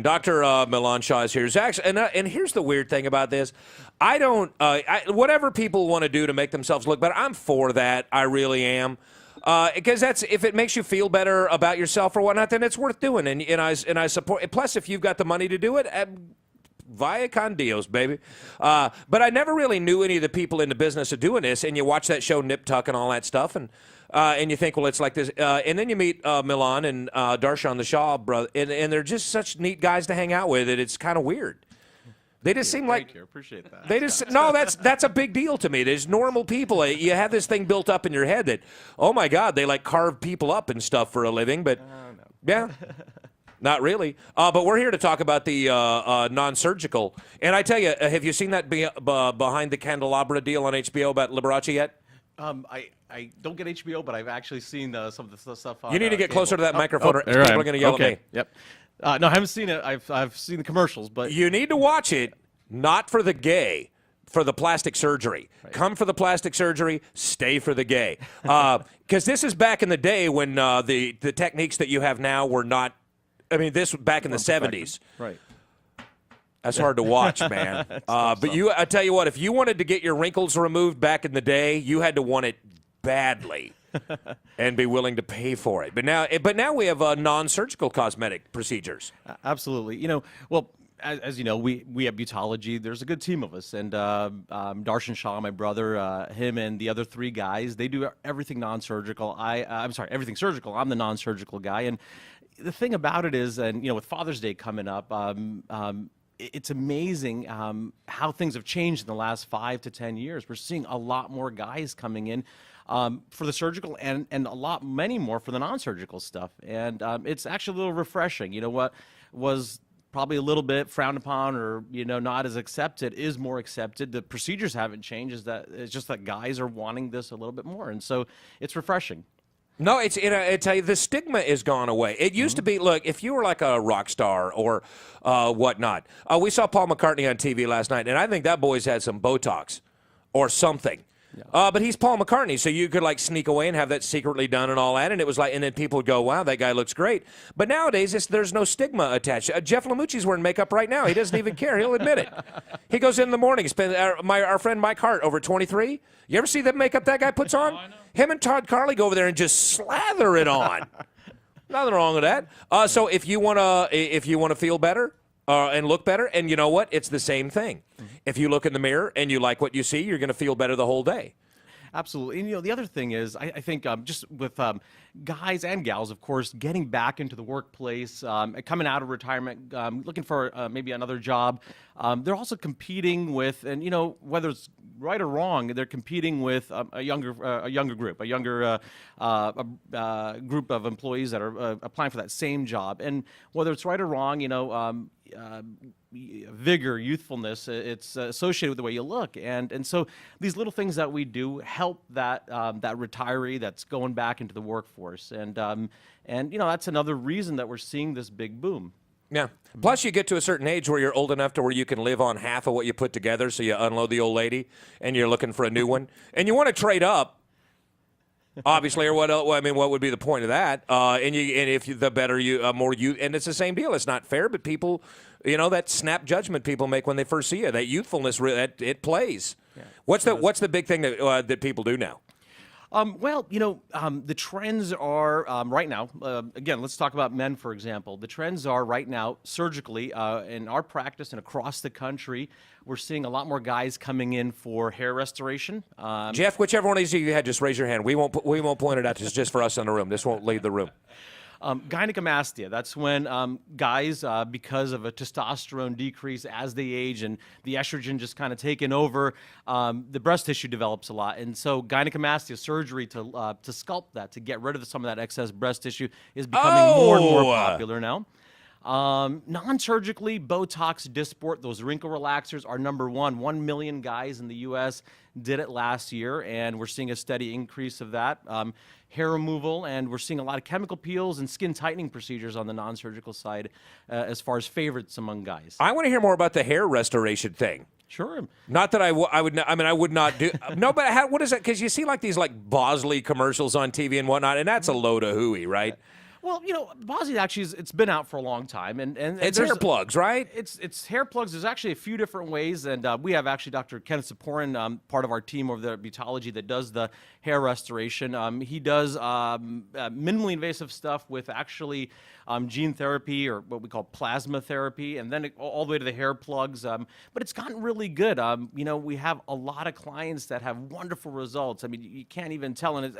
Dr. Milan Shah is here. Zach, and here's the weird thing about this. I don't, whatever people want to do to make themselves look better, I'm for that. I really am. Because if it makes you feel better about yourself or whatnot, then it's worth doing. And I support it. Plus, if you've got the money to do it, via con Dios, baby. But I never really knew any of the people in the business of doing this. And you watch that show Nip Tuck and all that stuff, and you think, well, it's like this. And then you meet Milan and Darshan the Shah brother, and they're just such neat guys to hang out with. It's kind of weird. They just seem like you. Appreciate that. They just that's a big deal to me. There's normal people. You have this thing built up in your head that, oh my God, they like carve people up and stuff for a living. But no. yeah, not really. But we're here to talk about the non-surgical. And I tell you, have you seen that Behind the Candelabra deal on HBO about Liberace yet? I don't get HBO, but I've actually seen some of the stuff on You need to get cable. closer to that microphone, or there I people am. are going to yell Okay. at me. Yep. No, I haven't seen it. I've seen the commercials, but You need to watch it, not for the gay, for the plastic surgery. Right. Come for the plastic surgery, stay for the gay. Because this is back in the day when the techniques that you have now were not, this was back in the 70s. Right. That's hard to watch, man. But I tell you what, if you wanted to get your wrinkles removed back in the day, you had to want it badly and be willing to pay for it. But now we have non-surgical cosmetic procedures. Absolutely. Well, as you know, we have Beautologie. There's a good team of us, and Darshan Shah, my brother, him and the other three guys, they do everything non-surgical. I'm sorry, everything surgical. I'm the non-surgical guy, and the thing about it is, and with Father's Day coming up, it's amazing how things have changed in the last 5 to 10 years. We're seeing a lot more guys coming in for the surgical and many more for the non-surgical stuff. And it's actually a little refreshing. What was probably a little bit frowned upon or, not as accepted is more accepted. The procedures haven't changed. It's just that guys are wanting this a little bit more. And so it's refreshing. No, I tell you, the stigma is gone away. It used to be, look, if you were like a rock star or whatnot. We saw Paul McCartney on TV last night, and I think that boy's had some Botox or something. Yeah. But he's Paul McCartney, so you could like sneak away and have that secretly done and all that, and it was like, and then people would go, "Wow, that guy looks great." But nowadays, there's no stigma attached. Jeff Lamucci's wearing makeup right now. He doesn't even care. He'll admit it. He goes in the morning. Our friend Mike Hart, over 23. You ever see the makeup that guy puts on? I know. Him and Todd Carley go over there and just slather it on. Nothing wrong with that. So if you wanna feel better. And look better, and you know what? It's the same thing. If you look in the mirror and you like what you see, you're going to feel better the whole day. Absolutely. And, the other thing is, I think just with guys and gals, of course, getting back into the workplace, coming out of retirement, looking for maybe another job, they're also competing with, and, whether it's right or wrong, they're competing with a younger group, a younger group of employees that are applying for that same job. And whether it's right or wrong, vigor, youthfulness, it's associated with the way you look. And so these little things that we do help that retiree that's going back into the workforce. And that's another reason that we're seeing this big boom. Yeah. Plus, you get to a certain age where you're old enough to where you can live on half of what you put together, so you unload the old lady, and you're looking for a new one. And you want to trade up, obviously, or what else? What would be the point of that? And if the better more you, and it's the same deal. It's not fair, but people, that snap judgment people make when they first see you, that youthfulness, it plays. Yeah. What's the big thing that people do now? The trends are right now, again, let's talk about men, for example. The trends are right now, surgically, in our practice and across the country, we're seeing a lot more guys coming in for hair restoration. Jeff, whichever one of you had, just raise your hand. We won't point it out. It's just for us in the room. This won't leave the room. Gynecomastia, that's when guys, because of a testosterone decrease as they age and the estrogen just kind of taken over, the breast tissue develops a lot. And so gynecomastia surgery to sculpt that, to get rid of some of that excess breast tissue is becoming more and more popular now. Non-surgically, Botox, Dysport, those wrinkle relaxers are number one. 1 million guys in the U.S. did it last year, and we're seeing a steady increase of that. Hair removal, and we're seeing a lot of chemical peels and skin tightening procedures on the non-surgical side as far as favorites among guys. I want to hear more about the hair restoration thing. Sure. Not that I would not do. No, but what is that? Because you see like these like Bosley commercials on TV and whatnot, and that's a load of hooey, right? Well, Beautologie actually it's been out for a long time, and It's there's hair plugs, right? It's hair plugs. There's actually a few different ways, and we have actually Dr. Kenneth Saporin, part of our team over there at Beautologie, that does the hair restoration. He does minimally invasive stuff with actually gene therapy, or what we call plasma therapy, and then all the way to the hair plugs. But it's gotten really good. We have a lot of clients that have wonderful results. I mean, you can't even tell, and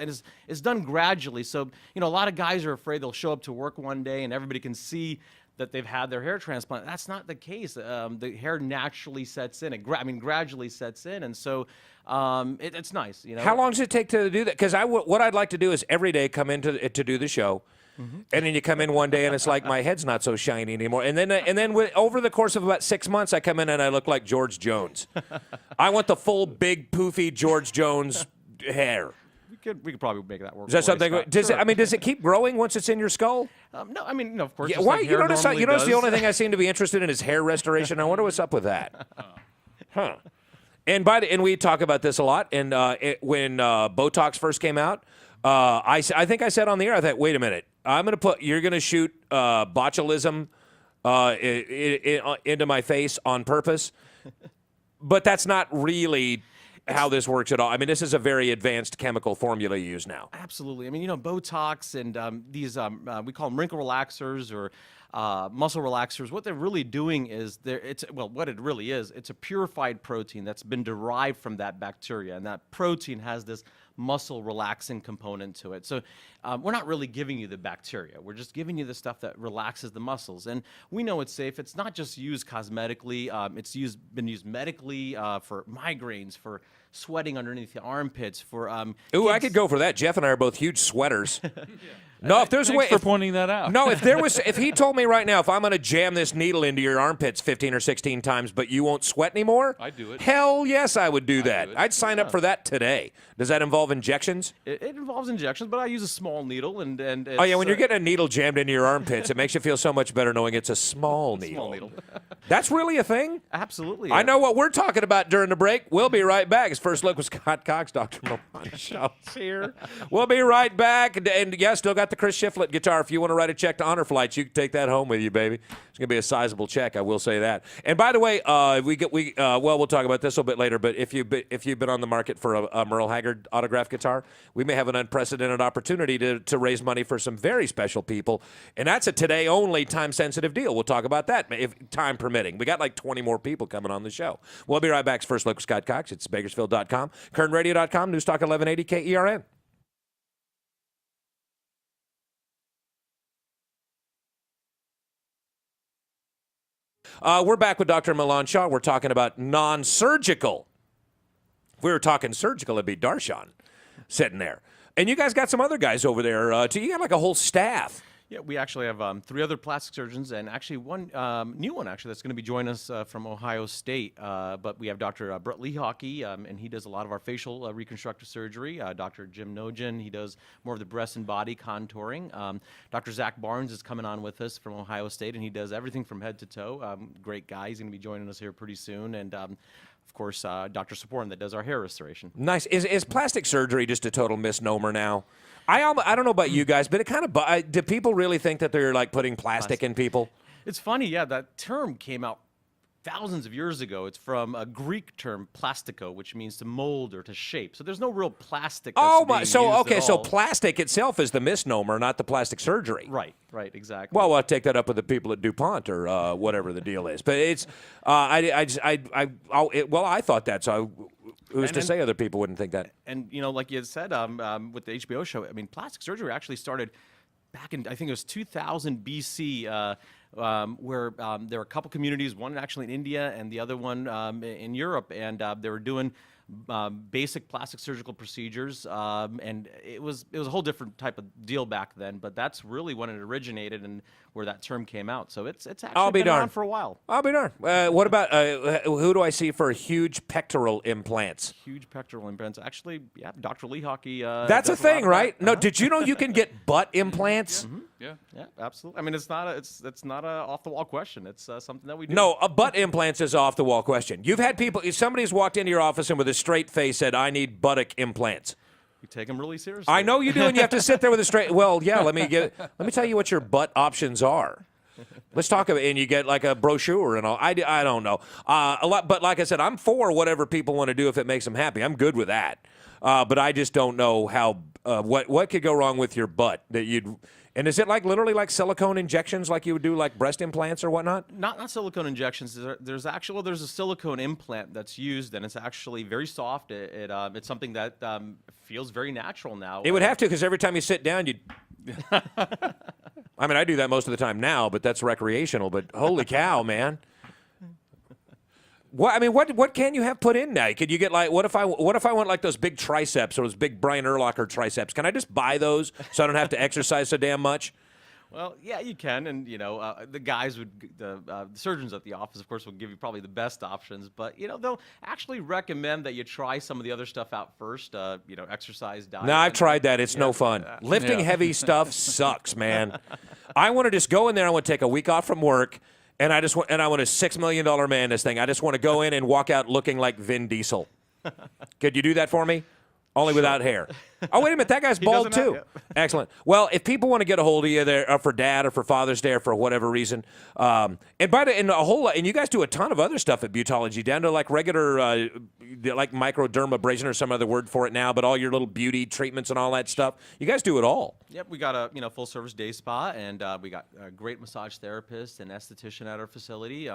it's done gradually. So a lot of guys are afraid they'll show up to work one day and everybody can see that they've had their hair transplant. That's not the case. The hair naturally sets in. Gradually sets in, and so it's nice. How long does it take to do that? Because what I'd like to do is every day come in to do the show, and then you come in one day and it's like my head's not so shiny anymore. And then over the course of about 6 months, I come in and I look like George Jones. I want the full, big, poofy George Jones hair. We could probably make that work. Is that something? Does it keep growing once it's in your skull? No, of course. Yeah, just why? like You hair notice normally the does. only thing I seem to be interested in is hair restoration. I wonder what's up with that. Huh. And we talk about this a lot. And when Botox first came out, I think I said on the air, I thought, wait a minute, you're going to shoot botulism into my face on purpose, but that's not really how this works at all. I mean, this is a very advanced chemical formula you use now. Absolutely. I mean, Botox and these we call them wrinkle relaxers or muscle relaxers. What they're really doing is what it really is. It's a purified protein that's been derived from that bacteria, and that protein has this muscle relaxing component to it. So we're not really giving you the bacteria. We're just giving you the stuff that relaxes the muscles. And we know it's safe. It's not just used cosmetically. It's been used medically for migraines, for sweating underneath the armpits, for Ooh, I could go for that. Jeff and I are both huge sweaters. No, if there's a way for pointing that out. No, if he told me right now, if I'm going to jam this needle into your armpits 15 or 16 times, but you won't sweat anymore, I'd do it. Hell yes, I would do that. do it. I'd sign up for that today. Does that involve injections? It involves injections, but I use a small needle, and it's, Oh yeah, when you're getting a needle jammed into your armpits, it makes you feel so much better knowing it's a small needle. small needle. That's really a thing? Absolutely. I know what we're talking about during the break. We'll be right back. His first look was Scott Cox, Dr. Milan Shah here. We'll be right back. And yeah, still got the Chris Shiflett guitar. If you want to write a check to Honor Flights, you can take that home with you, baby. It's going to be a sizable check, I will say that. And by the way, we'll talk about this a little bit later, but if you've been on the market for a Merle Haggard autographed guitar, we may have an unprecedented opportunity to raise money for some very special people. And that's a today-only, time-sensitive deal. We'll talk about that, if time permitting. We got like 20 more people coming on the show. We'll be right back. First look with Scott Cox. It's Bakersfield.com, KernRadio.com, Newstalk 1180 KERN. We're back with Dr. Milan Shah. We're talking about non-surgical. If we were talking surgical, it'd be Darshan sitting there. And you guys got some other guys over there, too. You got like a whole staff. Yeah, we actually have 3 other plastic surgeons, and actually one new one actually that's going to be joining us from Ohio State. But we have Dr. Brett Lehockey, and he does a lot of our facial reconstructive surgery. Dr. Jim Nogin, he does more of the breast and body contouring. Dr. Zach Barnes is coming on with us from Ohio State, and he does everything from head to toe. Great guy. He's going to be joining us here pretty soon. And of course, Dr. Saporin that does our hair restoration. Nice. Is plastic surgery just a total misnomer now? I don't know about you guys, but it kind of do people really think that they're like putting plastic in people? It's funny, yeah. That term came out thousands of years ago. It's from a Greek term, plastiko, which means to mold or to shape. So there's no real plastic. Oh my! Being So used okay, at so all. plastic itself is the misnomer, not the plastic surgery. Right, exactly. Well, I'll take that up with the people at DuPont or whatever the deal is. But it's I thought that. So who's to say other people wouldn't think that? And like you had said, with the HBO show, I mean, plastic surgery actually started back in, I think it was 2000 BC, where there were a couple communities, one actually in India and the other one in Europe, and they were doing basic plastic surgical procedures, and it was a whole different type of deal back then. But that's really when it originated and where that term came out. So it's actually been around for a while. I'll be darned. What about who do I see for huge pectoral implants? Huge pectoral implants. Actually, yeah, Dr. Lehockey. That's a does thing, lot of right? that. No, did you know you can get butt implants? Yeah. Yeah, absolutely. I mean, it's not a off the wall question. It's something that we do. No, a butt implants is off the wall question. You've had people. Somebody's walked into your office and with a straight face said, "I need buttock implants." We take them really seriously. I know you do, and you have to sit there with a straight. Well, yeah. Let me tell you what your butt options are. Let's talk about, and you get like a brochure and all. I don't know a lot, but like I said, I'm for whatever people want to do if it makes them happy. I'm good with that, but I just don't know how what could go wrong with your butt that you'd. And is it like literally like silicone injections, like you would do like breast implants or whatnot? Not silicone injections. There's a silicone implant that's used, and it's actually very soft. It's something that feels very natural now. It would have to, because every time you sit down, you. I mean, I do that most of the time now, but that's recreational. But holy cow, man! What can you have put in now? Could you get like what if I want like those big triceps or those big Brian Urlacher triceps? Can I just buy those so I don't have to exercise so damn much? Well, yeah, you can, and the surgeons at the office, of course, will give you probably the best options. But they'll actually recommend that you try some of the other stuff out first. Exercise, diet. No, I've tried that. It's no fun. Lifting heavy stuff sucks, man. I want to just go in there. I want to take a week off from work. And I want a $6 million man this thing. I just want to go in and walk out looking like Vin Diesel. Could you do that for me? Only without hair. Oh, wait a minute. That guy's bald, too. Excellent. Well, if people want to get a hold of you there for Dad or for Father's Day or for whatever reason, and a whole lot, and you guys do a ton of other stuff at Beautologie, down to like regular, like microdermabrasion or some other word for it now, but all your little beauty treatments and all that stuff. You guys do it all. Yep, we got a full service day spa, and we got a great massage therapist and esthetician at our facility.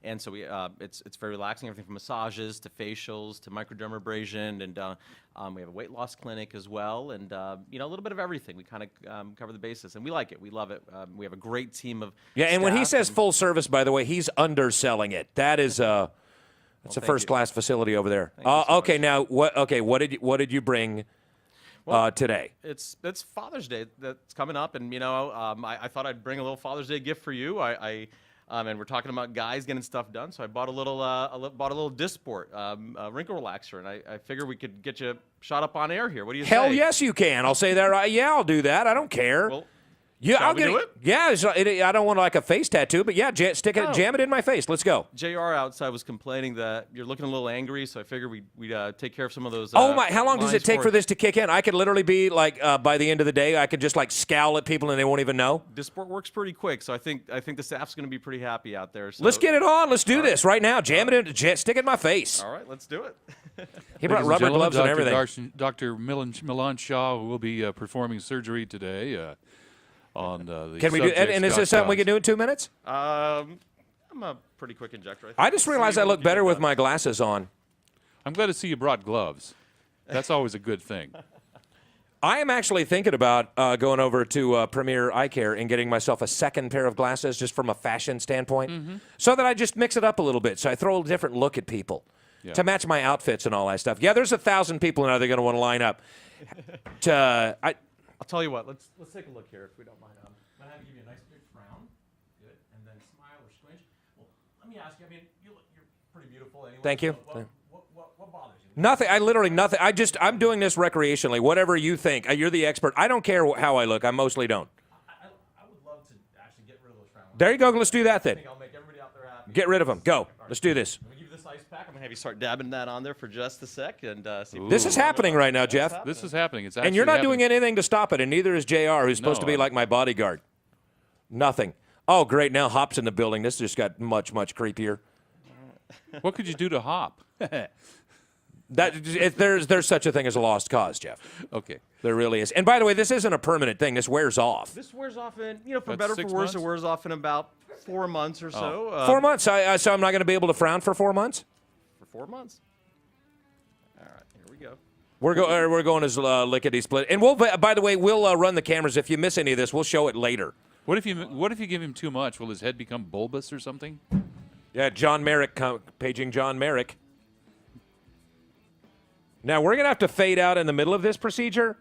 And so it's very relaxing, everything from massages to facials to microdermabrasion, and we have a weight loss clinic as well, and a little bit of everything. We kind of cover the basis, and we like it. We love it. We have a great team of and when he staff says full service, by the way, he's underselling it. That is it's a first class facility over there. Okay, now what did you bring today? It's Father's Day that's coming up, and I thought I'd bring a little Father's Day gift for you. And we're talking about guys getting stuff done, so I bought a little Dysport wrinkle relaxer, and I figure we could get you shot up on air here. What do you say? Hell yes, you can. I'll say that. Right. Yeah, I'll do that. I don't care. Well, I'll do it. Yeah, I don't want like a face tattoo, but yeah, jam it in my face. Let's go. JR outside was complaining that you're looking a little angry, so I figured we'd take care of some of those. Oh my! How long does it take for this to kick in? I could literally be like, by the end of the day, I could just like scowl at people and they won't even know. Dysport works pretty quick, so I think the staff's going to be pretty happy out there. So. Let's get it on. Let's do this right now. Jam it in. Stick it in my face. All right, let's do it. He brought rubber gloves and everything. Dr. Milan Shah will be performing surgery today. On the can we do? And is this something we can do in 2 minutes? I'm a pretty quick injector. I just realized I look better with my glasses on. I'm glad to see you brought gloves. That's always a good thing. I am actually thinking about going over to Premier Eye Care and getting myself a second pair of glasses just from a fashion standpoint, so that I just mix it up a little bit, so I throw a different look at people to match my outfits and all that stuff. Yeah, there's 1,000 people now they're going to want to line up. I'll tell you what. Let's take a look here if we don't mind. I'm gonna have to give you a nice big frown, good, and then smile or squinch. Well, let me ask you. I mean, you're pretty beautiful anyway. Thank you. So what bothers you? Nothing. I literally nothing. I'm doing this recreationally. Whatever you think. You're the expert. I don't care how I look. I mostly don't. I would love to actually get rid of those frowns. There you go. Let's do that then. I think I'll make everybody out there happy. Get rid of them. Go. Let's do this. Let me give you this ice pack. I'm gonna have you start dabbing that on there for just a sec and see. This is happening right now, Jeff. This is happening. It's actually And you're not doing happening. anything to stop it, and neither is JR, who's supposed to be like my bodyguard. Nothing. Oh, great. Now Hop's in the building. This just got much, much creepier. What could you do to Hop? There's such a thing as a lost cause, Jeff. Okay. There really is. And by the way, this isn't a permanent thing. This wears off. This wears off in, for About better or 6 for worse, months? it wears off in about 4 months or so. 4 months. So I'm not going to be able to frown for 4 months? For 4 months. All right, here we go. We're going as lickety split. And we'll, by the way, we'll run the cameras. If you miss any of this, we'll show it later. What if you give him too much? Will his head become bulbous or something? Yeah, John Merrick, paging John Merrick. Now, we're going to have to fade out in the middle of this procedure,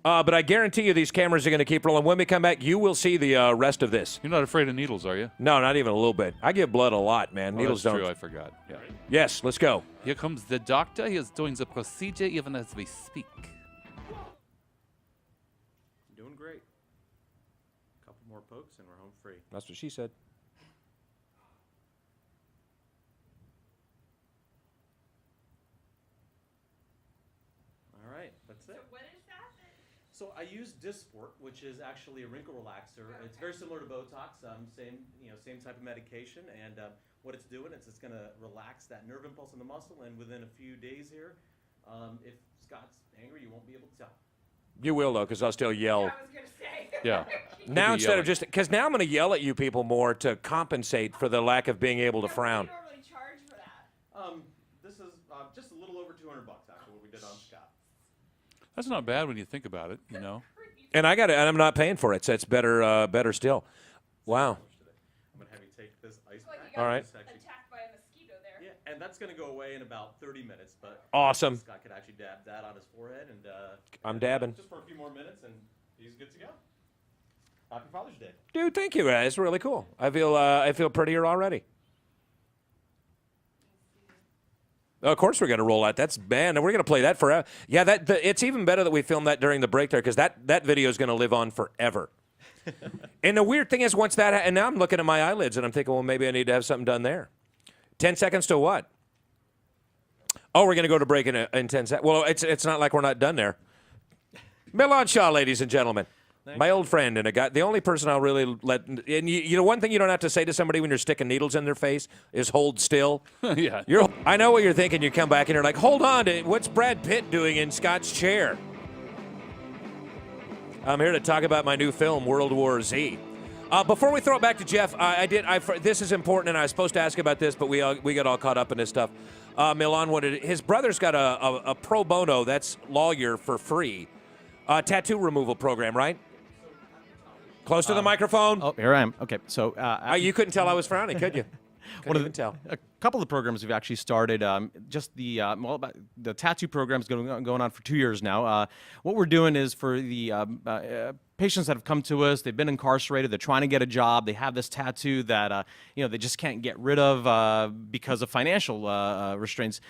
but I guarantee you these cameras are going to keep rolling. When we come back, you will see the rest of this. You're not afraid of needles, are you? No, not even a little bit. I give blood a lot, man. Needles that's don't. true. I forgot. Yeah. Yes, let's go. Here comes the doctor. He is doing the procedure even as we speak. Doing great. A couple more pokes and we're home free. That's what she said. All right, let's That's it. So what is that? So I use Dysport, which is actually a wrinkle relaxer. It's very similar to Botox, same type of medication. And what it's doing is it's going to relax that nerve impulse in the muscle. And within a few days here, if Scott's angry, you won't be able to tell. You will, though, because I'll still yell. I was gonna say. Yeah. Now, be instead of yelling. just, because now I'm going to yell at you people more to compensate for the lack of being able to frown. What do you normally charge for that? This is just a little over $200 actually, what we did on Scott. That's not bad when you think about it, you know. And I'm not paying for it, so it's better still. Wow. I'm gonna have you take this ice It's like you pack. got All right. attacked by a mosquito there. Yeah, and that's gonna go away in about 30 minutes. But Awesome. Scott could actually dab that on his forehead, and I'm dabbing. just for a few more minutes, and he's good to go. Happy Father's Day. Dude, thank you. It's really cool. I feel prettier already. Of course we're going to roll out. That's man, and we're going to play that forever. Yeah, it's even better that we filmed that during the break there because that video is going to live on forever. And the weird thing is once that, and now I'm looking at my eyelids and I'm thinking, well, maybe I need to have something done there. 10 seconds to what? Oh, we're going to go to break in 10 seconds. Well, it's not like we're not done there. Milan Shah, ladies and gentlemen. My old friend and a guy, the only person I'll really let, and you know, one thing you don't have to say to somebody when you're sticking needles in their face is hold still. Yeah. I know what you're thinking. You come back and you're like, hold on, what's Brad Pitt doing in Scott's chair? I'm here to talk about my new film, World War Z. Before we throw it back to Jeff, this is important, and I was supposed to ask about this, but we got all caught up in this stuff. Milan his brother's got a pro bono, that's lawyer for free, tattoo removal program, right? Close to the microphone. Oh, here I am. Okay, so You couldn't tell I was frowning, could you? Couldn't even tell. a couple of programs we've actually started. Just about the tattoo program's going on for 2 years now. What we're doing is for the patients that have come to us, they've been incarcerated, they're trying to get a job, they have this tattoo that they just can't get rid of because of financial restraints.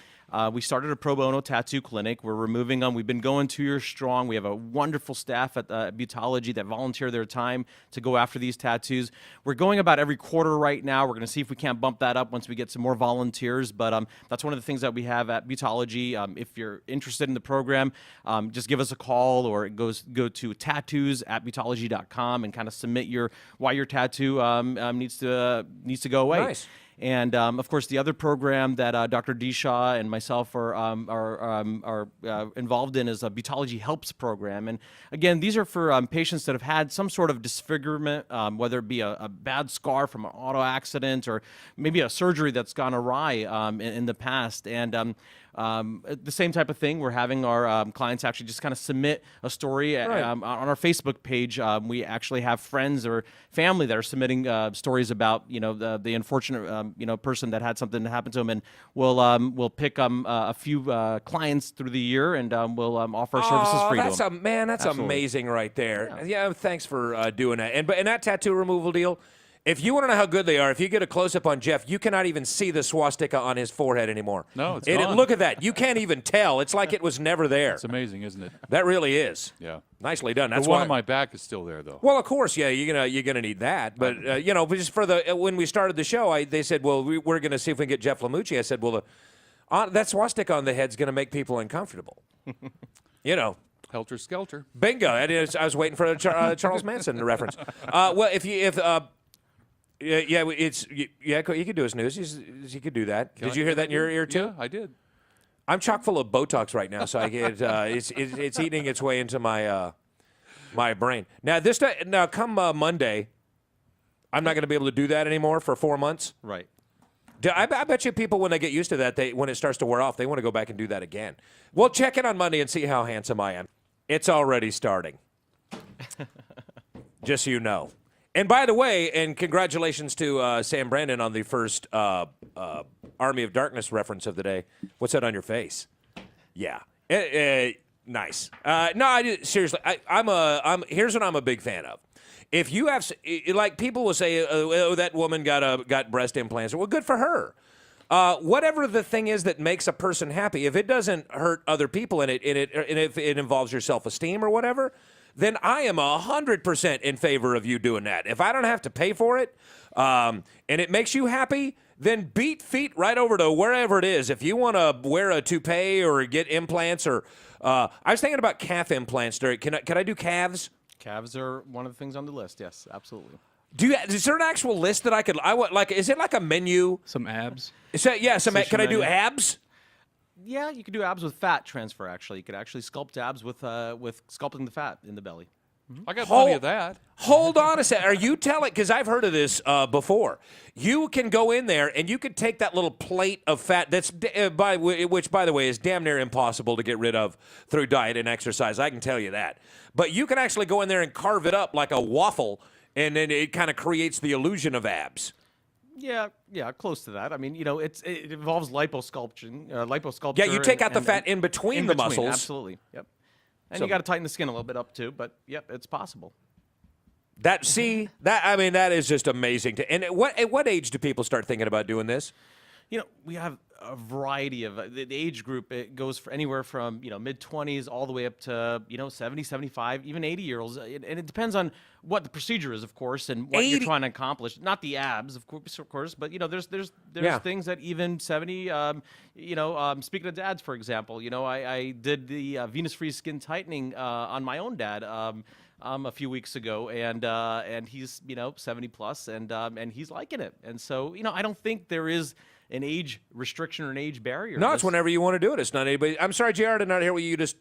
We started a pro bono tattoo clinic. We're removing them. We've been going 2 years strong. We have a wonderful staff at Beautologie that volunteer their time to go after these tattoos. We're going about every quarter right now. We're going to see if we can't bump that up once we get some more volunteers. But that's one of the things that we have at Beautologie. If you're interested in the program, just give us a call or go to tattoos@beautologie.com and kind of submit why your tattoo needs to go away. Nice. And of course, the other program that Dr. D. Shaw and myself are involved in is a Beautologie Helps program. And again, these are for patients that have had some sort of disfigurement, whether it be a bad scar from an auto accident or maybe a surgery that's gone awry in the past. And the same type of thing, we're having our clients actually just kind of submit a story on our Facebook page. We actually have friends or family that are submitting stories about the unfortunate person that had something happen to them, and we'll pick a few clients through the year, and we'll offer services free to them. That's Absolutely. amazing right there. Yeah, thanks for doing that. And that tattoo removal deal, if you want to know how good they are, if you get a close-up on Jeff, you cannot even see the swastika on his forehead anymore. No, it's gone. Look at that. You can't even tell. It's like it was never there. It's amazing, isn't it? That really is. Yeah. Nicely done. That's The one why. on my back is still there, though. Well, of course, yeah. You're gonna need that, but just for when we started the show, they said, well, we're gonna see if we can get Jeff Lamucci. I said, well, that swastika on the head's gonna make people uncomfortable. Helter Skelter. Bingo. I was waiting for a Charles Manson reference. You could do a snooze. You could do that. Did you hear that in your ear too? Yeah, I did. I'm chock full of Botox right now, so it's eating its way into my my brain. Now come Monday, I'm not going to be able to do that anymore for 4 months. Right. I bet you people, when they get used to that, when it starts to wear off, they want to go back and do that again. Well, check in on Monday and see how handsome I am. It's already starting. Just so you know. And by the way, and congratulations to Sam Brandon on the first Army of Darkness reference of the day. What's that on your face? Yeah. Nice. Seriously, here's what I'm a big fan of. If you have, like, people will say, oh, that woman got breast implants. Well, good for her. Whatever the thing is that makes a person happy, if it doesn't hurt other people and if it involves your self-esteem or whatever, then I am 100% in favor of you doing that. If I don't have to pay for it, and it makes you happy, then beat feet right over to wherever it is. If you want to wear a toupee or get implants, or I was thinking about calf implants. Can I do calves? Calves are one of the things on the list. Yes, absolutely. Is there an actual list that I want? Like, is it like a menu? Some abs. Can I do abs? Yeah, you could do abs with fat transfer. Actually, you could actually sculpt abs with sculpting the fat in the belly. I got plenty of that. Hold on a second. Are you telling? Because I've heard of this before. You can go in there and you can take that little plate of fat which, by the way, is damn near impossible to get rid of through diet and exercise. I can tell you that. But you can actually go in there and carve it up like a waffle, and then it kind of creates the illusion of abs. Yeah, close to that. I mean, it involves liposculpture. Yeah, you take out the fat in between the muscles. Absolutely. Yep. And you got to tighten the skin a little bit up too, but yep, it's possible. That is just amazing. And at what age do people start thinking about doing this? We have a variety of the age group. It goes for anywhere from mid-20s all the way up to 70, 75, even 80-year-olds, and it depends on what the procedure is, of course, and what you're trying to accomplish. Not the abs, of course, but there's things that even 70. Speaking of dads, for example, I did the venous free skin tightening on my own dad. A few weeks ago, and he's 70 plus, and he's liking it. And so I don't think there is an age restriction or an age barrier. No, it's whenever you want to do it. It's not anybody. I'm sorry, JR, did not hear what you just.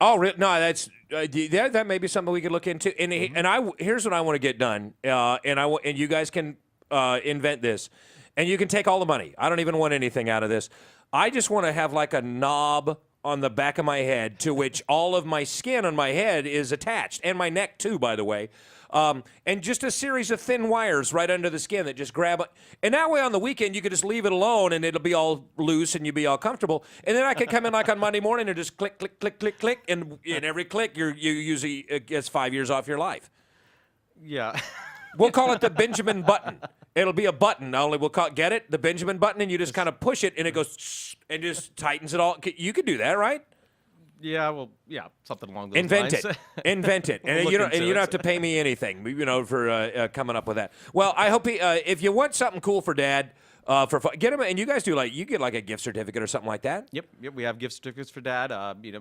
Oh, no, that's that may be something we could look into. And here's what I want to get done. And you guys can invent this, and you can take all the money. I don't even want anything out of this. I just want to have like a knob on the back of my head to which all of my skin on my head is attached, and my neck too, by the way. And just a series of thin wires right under the skin that just grab it. And that way on the weekend, you could just leave it alone and it'll be all loose and you'll be all comfortable. And then I could come in like on Monday morning and just click, click, click, click, click. And in every click, you usually gets 5 years off your life. Yeah. We'll call it the Benjamin button. It'll be a button. Only we'll get it? The Benjamin button, and you just kind of push it and it goes and just tightens it all. You could do that, right? Yeah, well, something along those Invent lines. Invent it. And you don't have to pay me anything, for coming up with that. Well, I hope if you want something cool for Dad, for fun, get him, and you guys do you get like a gift certificate or something like that. Yep. We have gift certificates for Dad.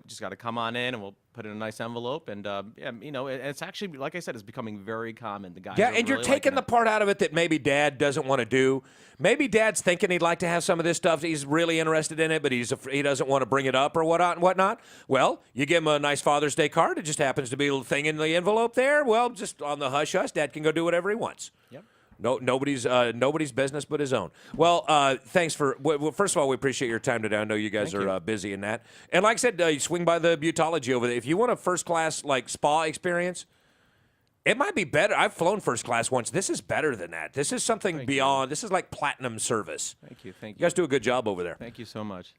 Just got to come on in, and we'll put it in a nice envelope. And it's actually, like I said, it's becoming very common. The guys. Yeah, and you're taking the part out of it that maybe Dad doesn't want to do. Maybe Dad's thinking he'd like to have some of this stuff. He's really interested in it, but he doesn't want to bring it up or whatnot. Well, you give him a nice Father's Day card. It just happens to be a little thing in the envelope there. Well, just on the hush hush, Dad can go do whatever he wants. Yep. No, nobody's business but his own. Well, thanks for. Well, first of all, we appreciate your time today. I know you guys are busy in that. And like I said, you swing by the Beautologie over there. If you want a first class spa experience, it might be better. I've flown first class once. This is better than that. This is something beyond. This is like platinum service. Thank you. You guys do a good job over there. Thank you so much.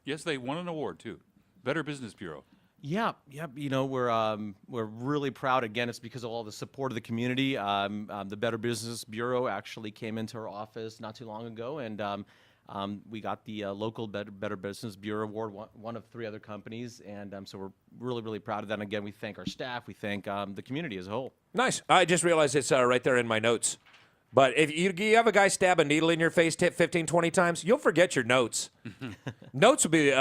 Yes, they won an award too. Better Business Bureau. Yeah. We're really proud. Again, it's because of all the support of the community. The Better Business Bureau actually came into our office not too long ago, and we got the local Better Business Bureau award, one of 3 other companies, and so we're really, really proud of that. And again, we thank our staff. We thank the community as a whole. Nice. I just realized it's right there in my notes. But if you have a guy stab a needle in your face 15, 20 times, you'll forget your notes. Notes will be.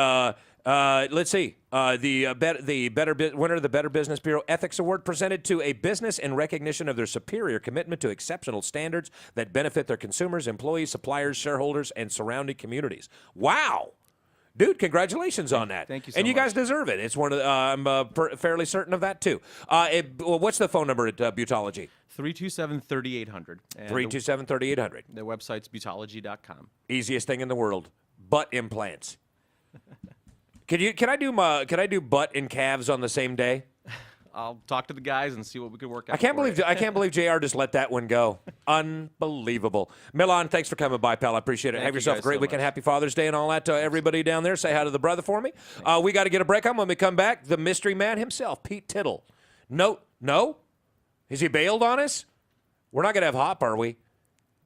Let's see. The winner of the Better Business Bureau Ethics Award presented to a business in recognition of their superior commitment to exceptional standards that benefit their consumers, employees, suppliers, shareholders, and surrounding communities. Wow. Dude, congratulations on that. Thank you so much. And you guys much. deserve it. It's one of the, I'm fairly certain of that, too. What's the phone number at Beautologie? 327-3800. 327-3800. Their website's beautologie.com. Easiest thing in the world. Butt implants. Can I do butt and calves on the same day? I'll talk to the guys and see what we can work out. I can't believe JR just let that one go. Unbelievable. Milan, thanks for coming by, pal. I appreciate it. Thank Have you yourself a guys great so weekend. much. Happy Father's Day and all that to everybody down there. Say hi to the brother for me. We got to get a break on. When we come back, the mystery man himself, Pete Tittle. No? Is he bailed on us? We're not going to have hop, are we?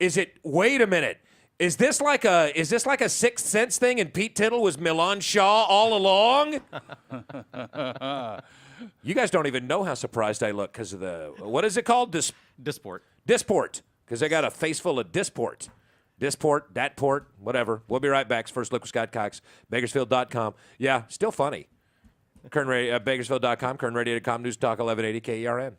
Wait a minute. Is this like a Sixth Sense thing and Pete Tittle was Milan Shah all along? You guys don't even know how surprised I look because of what is it called? Dysport. Dysport, because they got a face full of Dysport. Dysport, Datport, whatever. We'll be right back. It's First Look with Scott Cox, Bakersfield.com. Yeah, still funny. Bakersfield.com, Kern Radio.com, News Talk 1180 KERN.